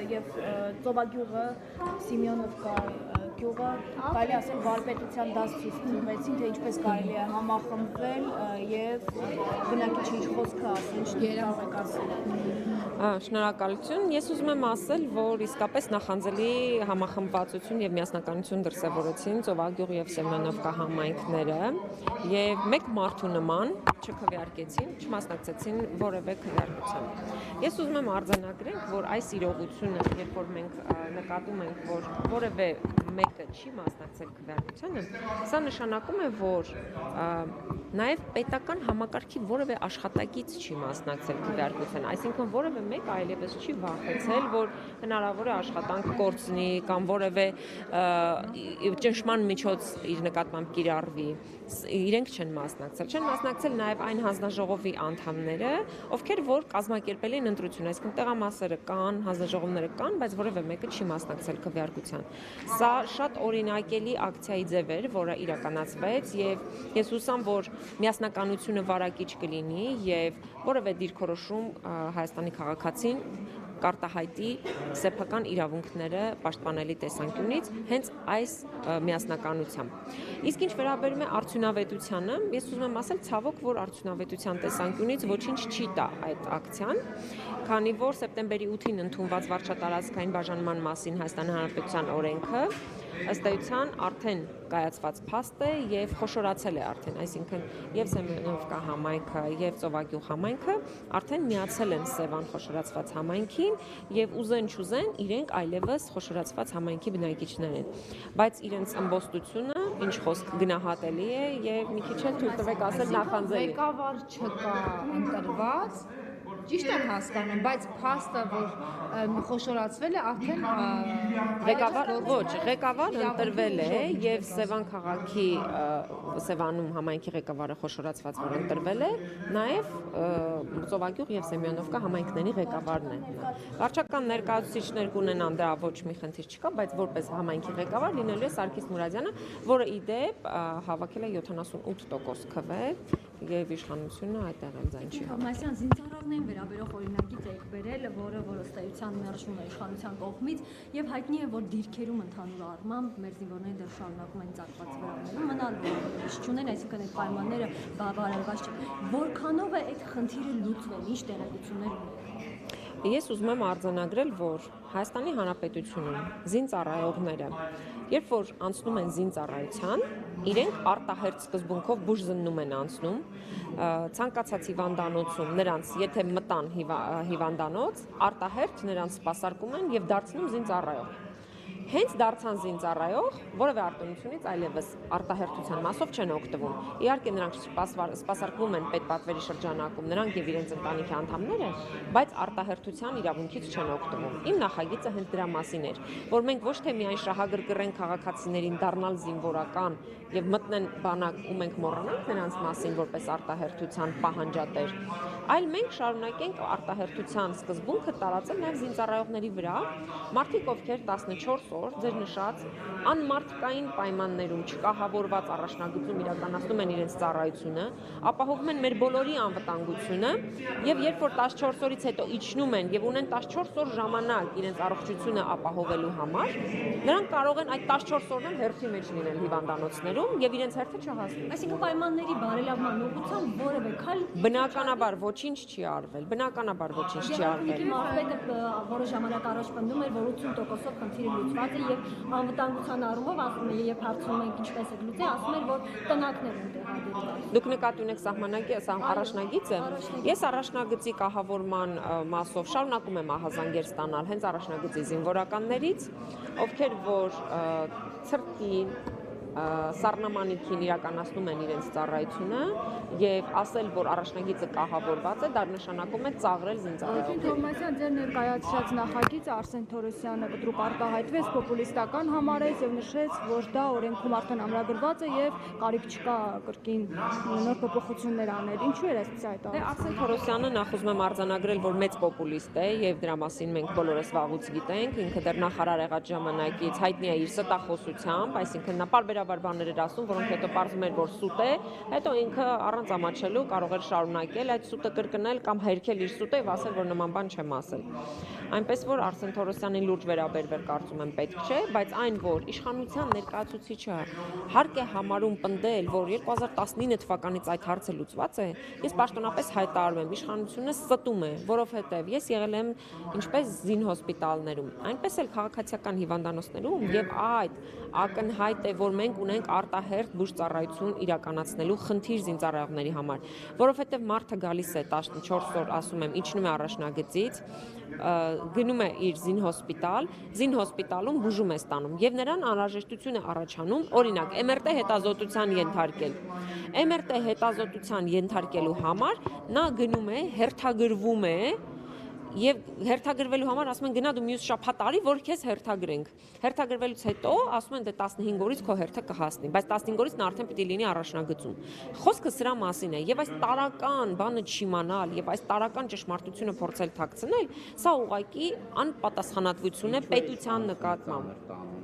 եւ ծովագյուղը Սիմեոնովկա գյուղը կարելի ասել վարպետության դաս ցույց տվեցին, թե ինչպես կարելի է համախմբվել եւ բնակիչի ինչ խոսքը ասել, ինչ կարող եք ասել։ Շնորհակալություն։ Ես ուզում եմ ասել, որ իսկապես նախանձելի համախմբվածություն եւ միասնականություն դրսեւորեցին Ծովագյուղ եւ Սեմենովկա համայնքները եւ մեկ մարդու նման չքվեարկեցին, չմասնակցեցին որևէ քվեարկության։ Ես ուզում եմ արձանագրել, որ այս իրողությունը, երբ որ մենք նկատում ենք, որ որևէ մեկը չի մասնակցել քվեարկությանը, սա նշանակում է, որ նաև պետական համակարգի որևէ աշխատակից չի մասնակցել քվեարկության, այսինքն որևէ մեկ այլևս չի վախեցել, որ հնարավոր է աշխատանք կորցնի կամ որևէ ճնշման միջոց իր նկատմամբ կիրառվի, իրենք չեն մասնակցել նաև այն հանձնաժողովի անդամները, ովքեր որ կազմակերպել են ընտրություն, այսինքն տեղամասերը կան, հանձնաժողովները կան, բայց որևէ մեկը չի մասնակցել քվեարկության։ Սա շատ օրինակելի ակցիայի ձև էր, որը իրականացվեց եւ ես հուսամ, որ միասնականությունը վարակիչ կլինի եւ որևէ դիրքորոշում Հայաստանի քաղաքացին կարտահայտի սեփական իրավունքները պաշտպանելի տեսանկյունից հենց այս միասնականությամբ։ Իսկ ինչ վերաբերում է արդյունավետությանը, ես ուզում եմ ասել ցավոք, որ արդյունավետության տեսանկյունից ոչինչ չի տա այդ ակցիան, քանի որ սեպտեմբերի 8-ին ընդունված վարչատարածքային բաժանման մասին Հայաստանի Հանրապետության օրենքը ըստ էության արդեն կայացված փաստ է եւ խոշորացել է արդեն, այսինքն եւ Սեմենովկա համայնքը եւ Ծովագյուղ համայնքը արդեն միացել են Սևան խոշորացված համայնքին եւ ուզեն չուզեն իրենք այլևս խոշորացված համայնքի բնակիչներ են, բայց իրենց ըմբոստությունը ինչ խոսք գնահատելի է եւ մի քիչ էլ թույլ տվեք ասել նախանձելի։ Ղեկավար չկա ընտրված, ճիշտ եմ հասկանում, բայց փաստը, որ խոշորացվել է, արդեն ղեկավար ընտրվել է եւ Սևան քաղաքի Սևանում համայնքի ղեկավարը խոշորացված որ ընտրվել է, նաեւ Ծովագյուղ եւ Սեմենովկա համայնքների ղեկավարն է։ Վարչական ներկայացուցիչներ կունենան, դրա ոչ մի խնդիր չկա, բայց որպես համայնքի ղեկավար լինելու է Սարգիս Մուրադյանը, որը ի դեպ հավաքել է 78% քվե եւ իշխանությունը այդտեղ էլ ձայն չի։ Համասյան զինծառայողներին վերաբերող օրինակից եք բերել, որը ըստեյության մերժվում է իշխանության կողմից եւ հայտնի է, որ դիրքերում ընդհանուր առմամբ մեր զինվորները դեռ շարունակում են ծակված վրաներում մնալ, որոշ չունեն, այսինքն այդ պայմանները բարելավված չեն։ Որքանով է այդ խնդիրը լուծվել, ինչ տեղեկություններ ունեք։ Ես ուզում եմ արձանագրել, որ Հայաստանի Հանրապետությունում զինծառայողները, երբ որ անցնում են զինծառայության, իրենք արտահերթ սկզբունքով բուժզննում են անցնում, ցանկացած հիվանդանոցում նրանց, եթե մտան հիվանդանոց, արտահերթ նրանց սպասարկում են եւ դարձնում զինծառայող։ Հենց դարձան զինծառայող, որևէ արտոնությունից այլևս արտահերթության մասով չեն օգտվում։ Իհարկե նրանք սպասարկվում են պետպատվերի շրջանակում, նրանք եւ իրենց ընտանիքի անդամները, բայց արտահերթության իրավունքից չեն օգտվում։ Իմ նախագիծը հենց դրա մասին էր, որ մենք ոչ թե միայն շահագրգռենք քաղաքացիներին դառնալ զինվորական եւ մտնեն բանակ ու մենք մոռանանք նրանց մասին որպես արտահերթության պահանջատեր, այլ մենք շարունակենք արտահերթության սկզբունքը տարածել նաեւ զինծառայողների վրա, մարդիկ ովքեր 14 օր ձեր նշած անմարդկային պայմաններում չկահավորված առաջնագծում իրականացնում են իրենց ծառայությունը, ապահովում են մեր բոլորի անվտանգությունը եւ երբ որ 14 օրից հետո իջնում են եւ ունեն 14 օր ժամանակ իրենց առողջությունը ապահովելու համար, նրանք կարող են այդ 14 օրն էլ հերթի մեջ լինել հիվանդանոցներում եւ իրենց հերթը չհասնի։ Այսինքն պայմանների բարելավման ուղղությամբ որևէ քայլ բնականաբար ոչինչ չի արվել, բնականաբար ոչինչ չի արվել։ Մարզպետը որոշ ժամանակ առաջ պնդում էր, որ 80%-ով խնդիրը լուծված է եւ անվտանգության առումով ասում է, երբ հարցնում ենք ինչպես է լուծել, ասում էր, որ տնակներ են տեղադրված։ Դուք նկատի ունեք առաջնագիծը։ Ես առաջնագծի կահավորման մասով շարունակում եմ ահազանգեր ստանալ հենց առաջնագծի զինվորականներից, ովքեր որ ցրտին սառնամանիքին իրականացնում են իրենց ծառայությունը եւ ասել, որ առաջնագիծը կահավորված է, դա նշանակում է ծաղրել զինծառայողներին։ Թովմասյան, ձեր ներկայացրած նախագիծը Արսեն Թորոսյանը կտրուկ արտահայտվեց, պոպուլիստական համարեց եւ նշեց, որ դա օրենքում արդեն ամրագրված է եւ կարիք չկա կրկին նոր փոփոխություններ անել։ Ինչու էր այսպես հայտարարել։ Արսեն Թորոսյանը նախ ուզում եմ արձանագրել, որ մեծ պոպուլիստ է եւ դրա մասին մենք բոլորս վաղուց գիտենք, ինքը դեռ նախարար եղած ժամանակից հայտնի է իր ստախոսությամբ, այսինքն նա պարբերաբար բաներ էր ասում, որոնք հետո պարզվում էր, որ սուտ է, հետո ինքը առանց ամաչելու կարող էր շարունակել այդ սուտը կրկնել կամ հերքել իր սուտը եւ ասել, որ նման բան չեմ ասել։ Այնպես որ Արսեն Թորոսյանին լուրջ վերաբերվել կարծում եմ պետք չէ, բայց այն, որ իշխանության ներկայացուցիչը հարկ է համարում պնդել, որ 2019 թվականից այդ հարցը լուծված է, ես պաշտոնապես հայտարարում եմ, իշխանությունը ստում է, որովհետև ես եղել եմ ինչպես զին հոսպիտալներում, այնպես էլ քաղաքացիական հիվանդանոցներում եւ այդ ակնհայտ է, որ մենք ունենք արտահերթ բուժծառայություն իրականացնելու խնդիր զինծառայողների համար, որովհետև մարդը գալիս է 14 օր, ասում եմ, իջնում է առաջնագծից, գնում է իր զին հոսպիտալում բուժում է ստանում եւ նրան անհրաժեշտություն է առաջանում, օրինակ, MRT հետազոտության ենթարկել։ MRT հետազոտության ենթարկելու համար նա գնում է, հերթագրվում է եւ հերթագրվելու համար ասում են գնա դու մյուս շաբաթ արի, որ քեզ հերթագրենք։ Հերթագրվելուց հետո ասում են դե 15 օրից քո հերթը կհասնի, բայց 15 օրից նա արդեն պիտի լինի առաջնագծում։ Խոսքը սրա մասին է եւ այս տարական բանը չիմանալ եւ այս տարական ճշմարտությունը փորձել թաքցնել, սա ուղղակի անպատասխանատվություն է պետության նկատմամբ։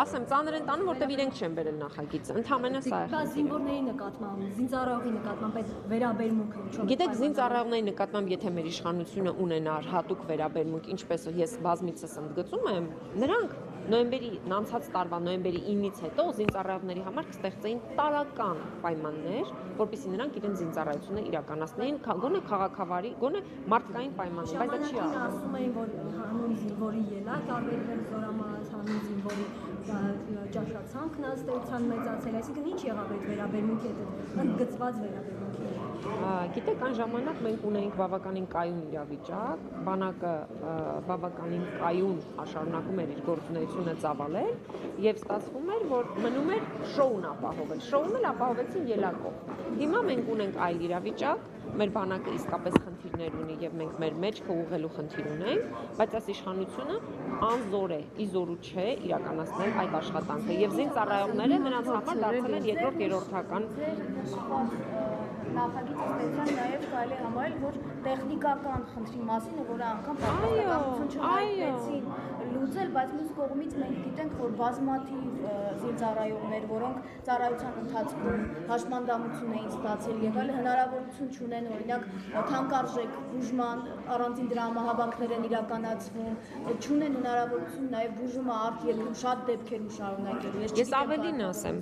Ասեմ, ծանր են տանում, որտեվ իրենք չեն բերել նախագիծը, ընդհանրապես սա է։ Բայց զինվորների նկատմամբ, զինծառայողի նկատմամբ այդ վերաբերմունքը ինչու՞։ Գիտեք, զինծառայողների նկատմամբ եթե մեր իշխանությունը ունենար հատուկ վերաբերմունք, ինչպես ես բազմիցս ընդգծում եմ, նրանք անցած տարվա նոյեմբերի 9-ից հետո զինծառայողների համար կստեղծեին տարական պայմաններ, որպեսզի նրանք իրենց զինծառայությունը իրականացնեին, գոնե քաղաքավարի, գոնե մարդկային պայմաններ, բայց դա չի արվում։ Ասում էին, որ հանուն զինվորի ելակ արվերվել զորամաս, հանուն զինվորի ճաշացանքն ըստեյության մեծացել, այսինքն ինչ եղավ այդ վերաբերմունքի հետ, ընդգծված վերաբերմունքի հետ։ Գիտեք, այն ժամանակ մենք ունեինք բավականին կայուն իրավիճակ, բանակը բավականին կայուն շարունակում էր իր գործունեությունը ծավալել եւ ստացվում էր, որ մնում էր շոուն ապահովել։ Շոուն էլ ապահովեցին ելակով։ Հիմա մենք ունենք այլ իրավիճակ, մեր բանակը իսկապես խնդիրներ ունի եւ մենք մեր մեջքը ուղղելու խնդիր ունենք, բայց այս իշխանությունը անզոր է, իզորու չէ իրականացնել այդ աշխատանքը եւ զինծառայողները նրանց համար դարձել են երկրորդ-երրորդական նախագիծ ըստեյության նաև կարելի է համարել, որ տեխնիկական խնդրի մասին ու որը անգամ պատասխանատվություն չհայտնեցին լուծել, բայց մյուս կողմից մենք գիտենք, որ բազմաթիվ զինծառայողներ, որոնք ծառայության ընթացքում հաշմանդամություն էին ստացել եւ այլ հնարավորություն չունեն, օրինակ թանկարժեք բուժման առանձին դրամահավաքներ են իրականացվում, չունեն հնարավորություն նաև բուժումը արտերկրում շատ դեպքերում շարունակելու։ Ես ավելին ասեմ,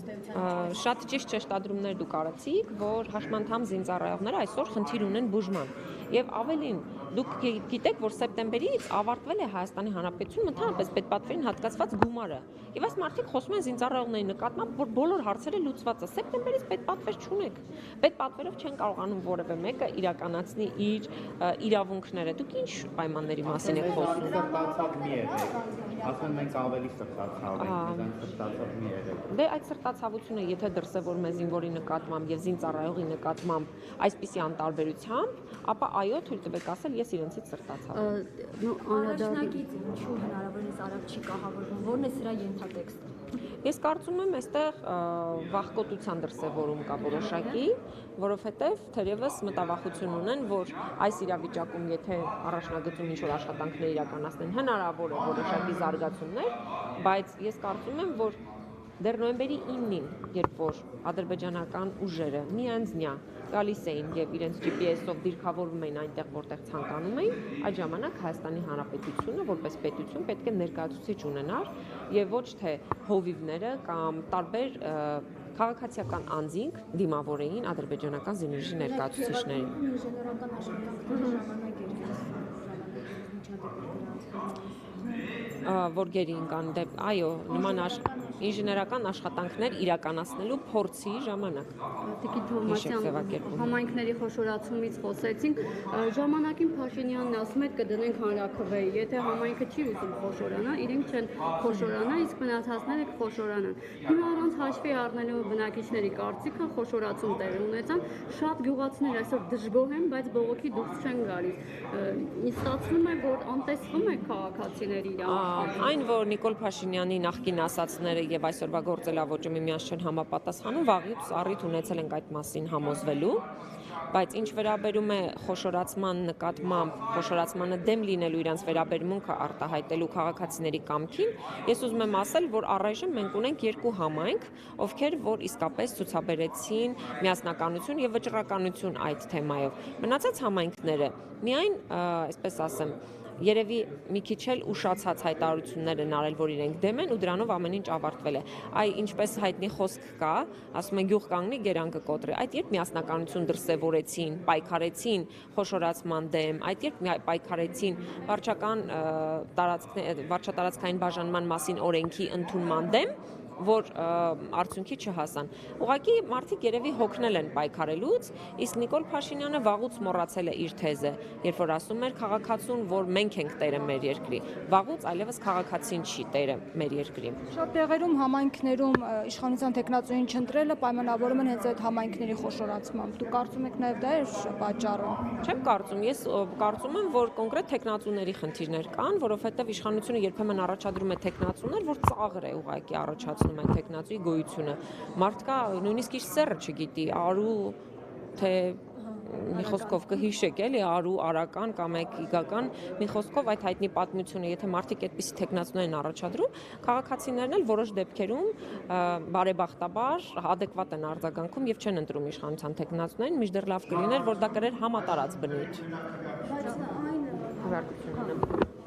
շատ ճիշտ շեշտադրումներ դուք արեցիք, որ հաշմանդամ զինծառայողները այսօր խնդիր ունեն բուժման եւ ավելին դուք գիտեք, որ սեպտեմբերից ավարտվել է Հայաստանի Հանրապետությունում ընդհանրապես պետպատվերին հատկացված գումարը եւ այս մարդիկ խոսում են զինծառայողների նկատմամբ, որ բոլոր հարցերը լուծված է։ Սեպտեմբերից պետպատվեր չունեք, պետպատվերով չեն կարողանում որևէ մեկը իրականացնի իր իրավունքները։ Դուք ինչ պայմանների մասին եք խոսում։ Սրտացավ մի եղեք, ասում մենք ավելի սրտացավ ենք, մենք սրտացավ մի եղեք։ Դե այդ սրտացավությունը եթե դրսևորում է զինվորի նկատմամբ եւ զինծառայողի նկատմամբ այսպիսի անտարբերությամբ, ապա այո, թույլ տվեք ասել, ես իրենցից սրտացավ եմ։ Առաջնակից ինչու հնարավորինս արագ չի կահավորվում, որն է սրա ենթատեքստը։ Ես կարծում եմ, այստեղ վախկոտության դրսևորում կա որոշակի, որովհետև թերևս մտավախություն ունեն, որ այս իրավիճակում, եթե առաջնագծում ինչ-որ աշխատանքներ իրականացնեն, հնարավոր է որոշակի զարգացումներ, բայց ես կարծում եմ, որ դեռ նոյեմբերի 9-ին, երբ որ ադրբեջանական ուժերը միանձնյա գալիս էին եւ իրենց GPS-ով դիրքավորվում էին այնտեղ, որտեղ ցանկանում էին, այդ ժամանակ Հայաստանի Հանրապետությունը որպես պետություն պետք է ներկայացուցիչ ունենար եւ ոչ թե հովիվները կամ տարբեր քաղաքացիական անձինք դիմավորեին ադրբեջանական զինուժի ներկայացուցիչներին։ Ինժեներական աշխատանքների ժամանակ որ գերին կան դեպ, այո, նման ինժեներական աշխատանքներ իրականացնելու փորձի ժամանակ։ Տիկին Թովմասյան, համայնքների խոշորացումից խոսեցինք, ժամանակին Փաշինյանն ասում էր կդնենք հանրաքվեի, եթե համայնքը չի ուզում խոշորանա, իրենք չեն խոշորանա, իսկ մնացածները կխոշորանան։ Հիմա առանց հաշվի առնելու բնակիչների կարծիքը խոշորացում տեղի ունեցան, շատ գյուղացիներ այսօր դժգոհ են, բայց բողոքի դուրս չեն գալիս։ Ստացվում է, որ անտեսվում է քաղաքացիների իրավունքները։ Այն, որ Նիկոլ Փաշինյանի նախկին ասածները եւ այսօրվա գործելավոճը միմյանց չեն համապատասխանում, վաղուց առիթ ունեցել ենք այդ մասին համոզվելու, բայց ինչ վերաբերում է խոշորացման նկատմամբ, խոշորացմանը դեմ լինելու իրանց վերաբերմունքը արտահայտելու քաղաքացիների կամքին, ես ուզում եմ ասել, որ առայժմ մենք ունենք երկու համայնք, ովքեր որ իսկապես ցուցաբերեցին միասնականություն եւ վճռականություն այդ թեմայով։ Մնացած համայնքները միայն, այսպես ասեմ, երևի մի քիչ էլ ուշացած հայտարարություններ են արել, որ իրենք դեմ են ու դրանով ամեն ինչ ավարտվել է։ Այ ինչպես հայտնի խոսք կա, ասում են գյուղ կանգնի գերան կկոտրի։ Այդ երբ միասնականություն դրսևորեցին, պայքարեցին խոշորացման դեմ, այդ երբ պայքարեցին վարչատարածքային բաժանման մասին օրենքի ընդունման դեմ, որ արդյունքի չհասան։ Ուղղակի մարդիկ երևի հոգնել են պայքարելուց, իսկ Նիկոլ Փաշինյանը վաղուց մոռացել է իր թեզը, երբ որ ասում էր քաղաքացուն, որ մենք ենք տերը մեր երկրի, վաղուց այլևս քաղաքացին չի տերը մեր երկրի։ Շատ տեղերում համայնքներում իշխանության տեխնացուին չընտրելը պայմանավորում են հենց այդ համայնքների խոշորացմամբ։ Դուք կարծում եք նաև դա է պատճառը։ Չեմ կարծում, ես կարծում եմ, որ կոնկրետ տեխնացուների խնդիրներ կան, որովհետև իշխանությունը երբեմն առաջադրում է տեխնացուներ, որ ծաղր է ուղղակի առաջացնում այն տեխնացուի գոյությունը։ Մարդկա նույնիսկ իր սեռը չգիտի, արու թե մի խոսքով կհիշեք էլի արու արական կամ իգական մի խոսքով այդ հայտնի պատմությունը, եթե մարդիկ այդպիսի տեխնացուներ են առաջադրում, քաղաքացիներն էլ որոշ դեպքերում բարեբախտաբար adekvat են արձագանքում եւ չեն ընտրում իշխանության տեխնացուներին, մինչդեռ լավ կլիներ, որ դա կրեր համատարած բնույթ։ Բայց այն Հրաժարություն ունեմ։